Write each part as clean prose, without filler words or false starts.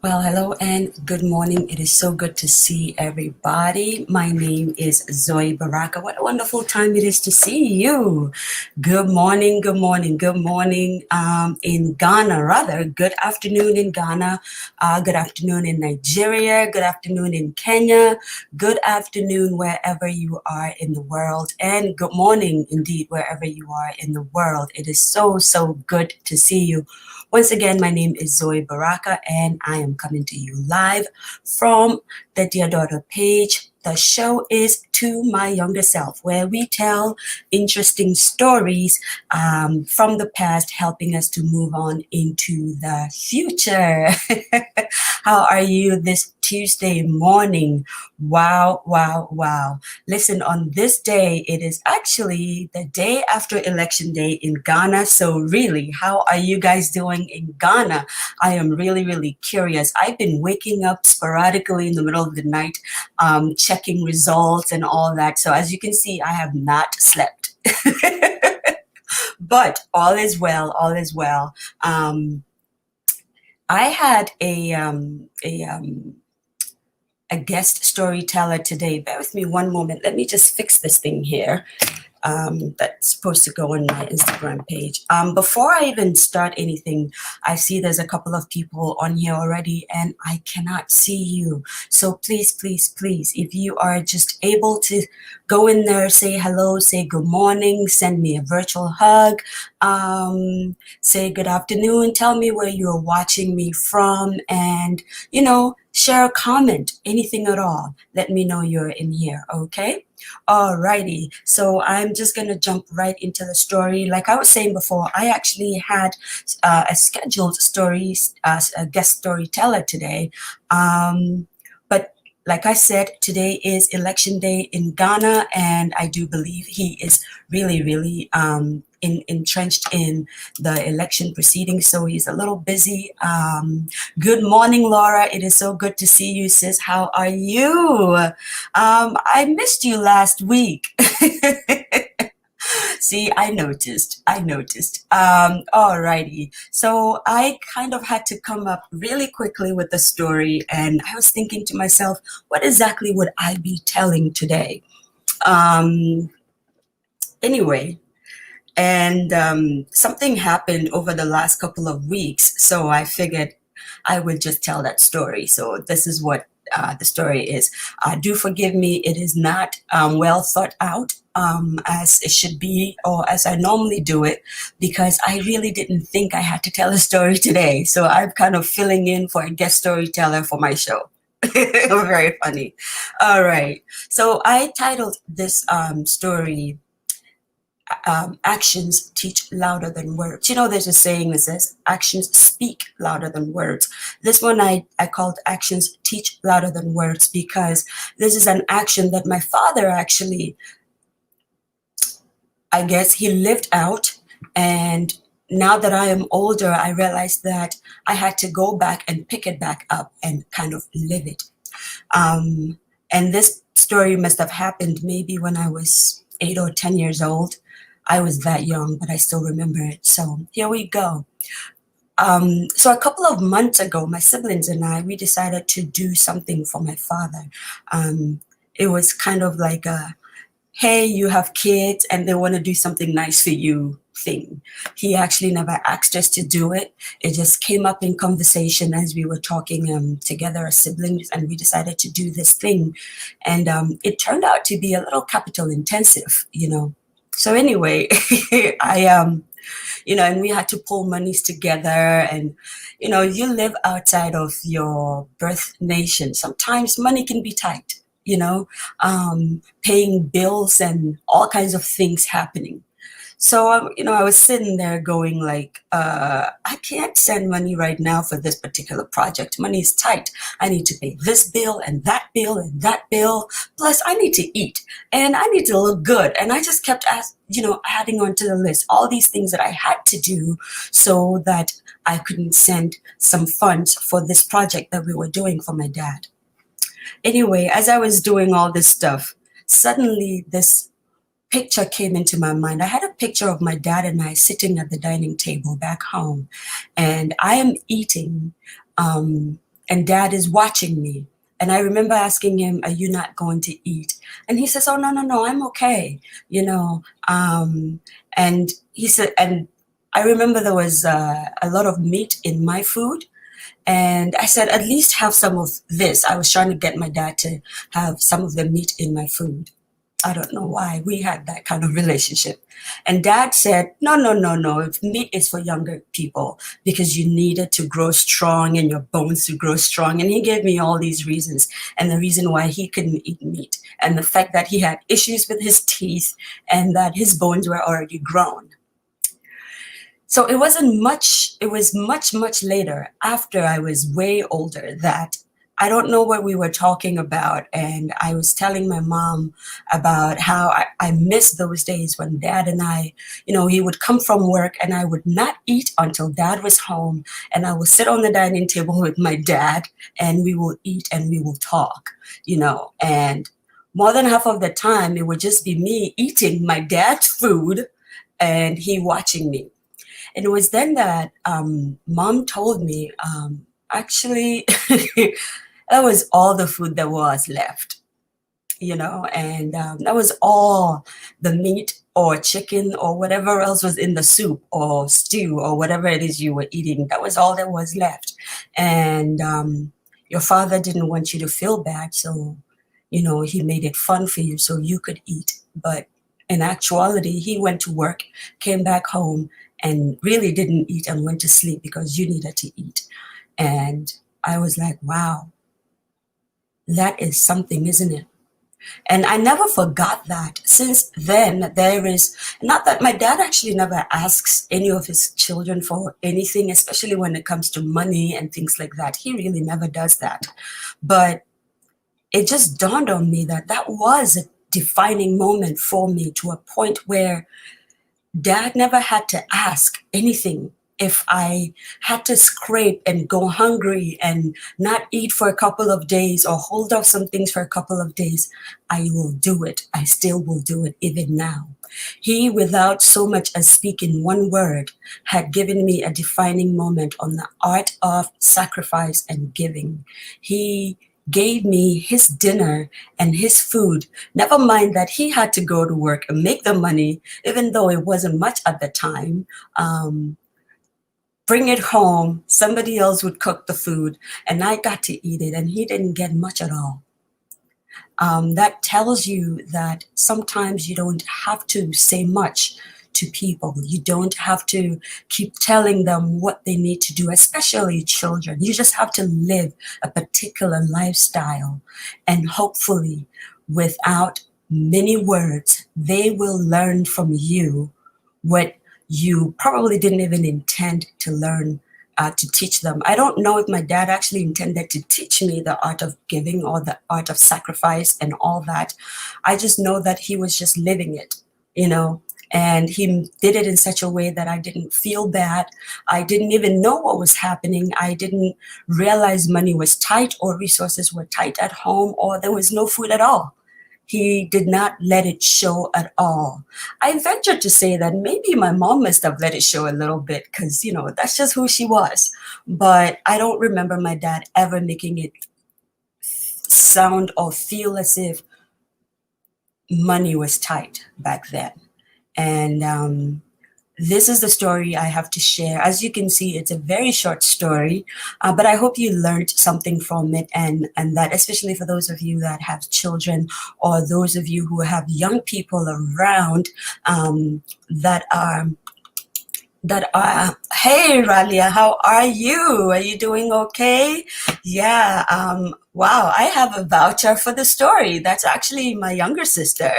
Well, hello and good morning. It is so good to see everybody. My name is Zoe Baraka. What a wonderful time it is to see you. Good morning, good morning, good morning in Ghana, rather. Good afternoon in Ghana, good afternoon in Nigeria, good afternoon in Kenya, good afternoon wherever you are in the world, and good morning indeed wherever you are in the world. It is so, so good to see you. Once again, my name is Zoe Baraka, and I am coming to you live from the Dear Daughter page. The show is To My Younger Self, where we tell interesting stories from the past, helping us to move on into the future. How are you this Tuesday morning? Wow, wow, wow. Listen, on this day, it is actually the day after Election Day in Ghana. So really, how are you guys doing in Ghana? I am really, really curious. I've been waking up sporadically in the middle of the night, checking results and all that. So as you can see, I have not slept. But all is well, all is well. I had a guest storyteller today. Bear with me one moment. Let me just fix this thing here. That's supposed to go on my Instagram page. Before I even start anything, I see there's a couple of people on here already and I cannot see you. So please, please, please, if you are just able to go in there, say hello, say good morning, send me a virtual hug, say good afternoon, tell me where you're watching me from, and, share a comment, anything at all. Let me know you're in here, okay? Alrighty, so I'm just gonna jump right into the story. Like I was saying before, I actually had a scheduled story, a guest storyteller today. But like I said, today is Election Day in Ghana, and I do believe he is really, really entrenched in the election proceedings, so he's a little busy. Good morning, Laura. It is so good to see you, sis. How are you? I missed you last week. See, I noticed. Alrighty. So I kind of had to come up really quickly with the story, and I was thinking to myself, what exactly would I be telling today? Anyway, and something happened over the last couple of weeks, so I figured I would just tell that story. So this is what the story is. Do forgive me, it is not well thought out as it should be, or as I normally do it, because I really didn't think I had to tell a story today. So I'm kind of filling in for a guest storyteller for my show. Very funny. All right. So I titled this story actions teach louder than words. There's a saying that says actions speak louder than words. This one I called actions teach louder than words because this is an action that my father actually, I guess, he lived out. And now that I am older, I realized that I had to go back and pick it back up and kind of live it. And this story must have happened maybe when I was 8 or 10 years old. I was that young, but I still remember it. So here we go. So a couple of months ago, my siblings and I, we decided to do something for my father. It was kind of like a, hey, you have kids and they want to do something nice for you thing. He actually never asked us to do it. It just came up in conversation as we were talking together as siblings, and we decided to do this thing. And it turned out to be a little capital intensive. So anyway, and we had to pull monies together, and, you live outside of your birth nation. Sometimes money can be tight, paying bills and all kinds of things happening. So, I was sitting there going like, I can't send money right now for this particular project. Money is tight. I need to pay this bill and that bill and that bill. Plus, I need to eat and I need to look good. And I just kept, adding on to the list all these things that I had to do so that I couldn't send some funds for this project that we were doing for my dad. Anyway, as I was doing all this stuff, suddenly this picture came into my mind. I had a picture of my dad and I sitting at the dining table back home, and I am eating, and and dad is watching me. And I remember asking him, "Are you not going to eat?" And he says, "Oh, no, no, no, I'm okay." You know, and he said, and I remember there was a lot of meat in my food. And I said, "At least have some of this." I was trying to get my dad to have some of the meat in my food. I don't know why we had that kind of relationship. And dad said, "No, no, no, no. If meat is for younger people because you need it to grow strong and your bones to grow strong." And he gave me all these reasons and the reason why he couldn't eat meat and the fact that he had issues with his teeth and that his bones were already grown. So it wasn't much, it was much, much later after I was way older that I don't know what we were talking about. And I was telling my mom about how I miss those days when dad and I, he would come from work and I would not eat until dad was home. And I will sit on the dining table with my dad and we will eat and we will talk, and more than half of the time it would just be me eating my dad's food and he watching me. And it was then that mom told me, actually, that was all the food that was left, and that was all the meat or chicken or whatever else was in the soup or stew or whatever it is you were eating. That was all that was left. And your father didn't want you to feel bad, so, he made it fun for you so you could eat. But in actuality, he went to work, came back home, and really didn't eat and went to sleep because you needed to eat. And I was like, wow, that is something, isn't it? And I never forgot that. Since then, there is, not that my dad actually never asks any of his children for anything, especially when it comes to money and things like that. He really never does that. But it just dawned on me that that was a defining moment for me, to a point where dad never had to ask anything. If I had to scrape and go hungry and not eat for a couple of days or hold off some things for a couple of days, I will do it. I still will do it even now. He, without so much as speaking one word, had given me a defining moment on the art of sacrifice and giving. He gave me his dinner and his food. Never mind that he had to go to work and make the money, even though it wasn't much at the time. Bring it home, somebody else would cook the food, and I got to eat it, and he didn't get much at all. That tells you that sometimes you don't have to say much to people. You don't have to keep telling them what they need to do, especially children. You just have to live a particular lifestyle, and hopefully, without many words, they will learn from you what you probably didn't even intend to learn, to teach them. I don't know if my dad actually intended to teach me the art of giving or the art of sacrifice and all that. I just know that he was just living it, and he did it in such a way that I didn't feel bad. I didn't even know what was happening. I didn't realize money was tight or resources were tight at home or there was no food at all. He did not let it show at all. I venture to say that maybe my mom must have let it show a little bit because, that's just who she was. But I don't remember my dad ever making it sound or feel as if money was tight back then. And this is the story I have to share. As you can see, it's a very short story, but I hope you learned something from it, and that especially for those of you that have children or those of you who have young people around that are hey Ralia, how are you? Are you doing okay? Yeah. Wow, I have a voucher for the story. That's actually my younger sister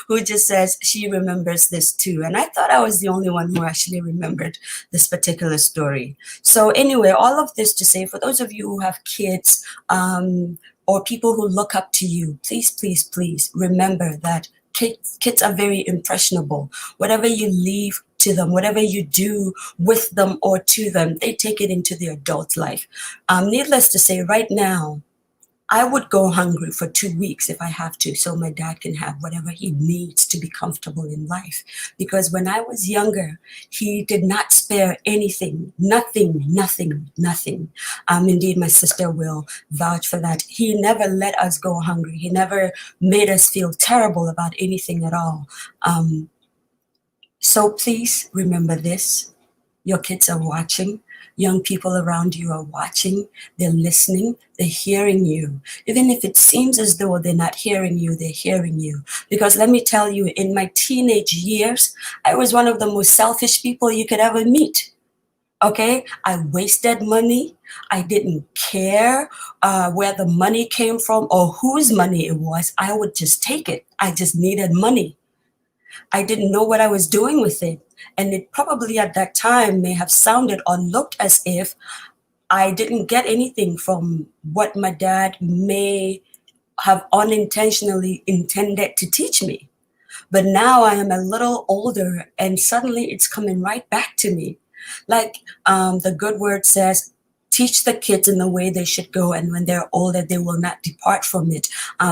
who just says she remembers this too. And I thought I was the only one who actually remembered this particular story. So anyway, all of this to say, for those of you who have kids or people who look up to you, please, please, please remember that kids are very impressionable. Whatever you leave to them, whatever you do with them or to them, they take it into the adult life. Needless to say, right now, I would go hungry for 2 weeks if I have to, so my dad can have whatever he needs to be comfortable in life. Because when I was younger, he did not spare anything, nothing, nothing, nothing. Indeed, my sister will vouch for that. He never let us go hungry. He never made us feel terrible about anything at all. So please remember this. Your kids are watching. Young people around you are watching. They're listening. They're hearing you. Even if it seems as though they're not hearing you, they're hearing you. Because let me tell you, in my teenage years, I was one of the most selfish people you could ever meet. Okay? I wasted money. I didn't care where the money came from or whose money it was. I would just take it. I just needed money. I didn't know what I was doing with it. And it probably at that time may have sounded or looked as if I didn't get anything from what my dad may have unintentionally intended to teach me. But now I am a little older and suddenly it's coming right back to me. Like the good word says, teach the kids in the way they should go, and when they're older, they will not depart from it.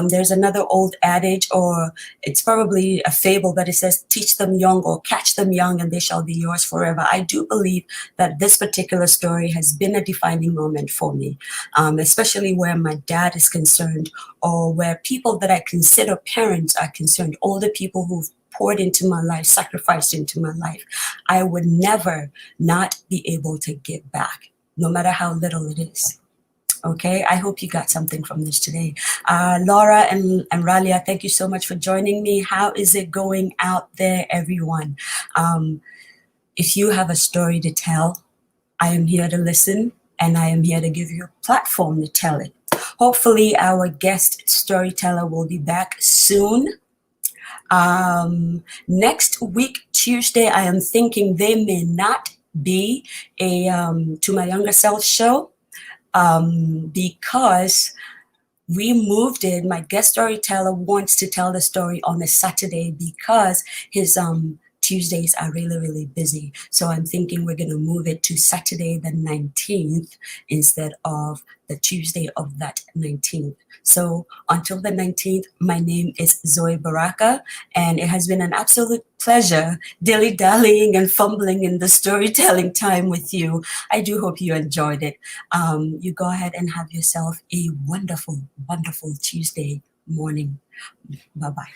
There's another old adage, or it's probably a fable, but it says, teach them young or catch them young, and they shall be yours forever. I do believe that this particular story has been a defining moment for me, especially where my dad is concerned, or where people that I consider parents are concerned, older people who've poured into my life, sacrificed into my life. I would never not be able to give back, no matter how little it is. Okay, I hope you got something from this today. Laura and Ralia, thank you so much for joining me. How is it going out there, everyone? If you have a story to tell, I am here to listen, and I am here to give you a platform to tell it. Hopefully, our guest storyteller will be back soon. Next week, Tuesday, I am thinking there may not be a To My Younger Self show because we moved it. My guest storyteller wants to tell the story on a Saturday because his Tuesdays are really, really busy. So I'm thinking we're going to move it to Saturday the 19th instead of the Tuesday of that 19th. So until the 19th, my name is Zoe Baraka, and it has been an absolute pleasure dilly-dallying and fumbling in the storytelling time with you. I do hope you enjoyed it. You go ahead and have yourself a wonderful, wonderful Tuesday morning. Bye-bye.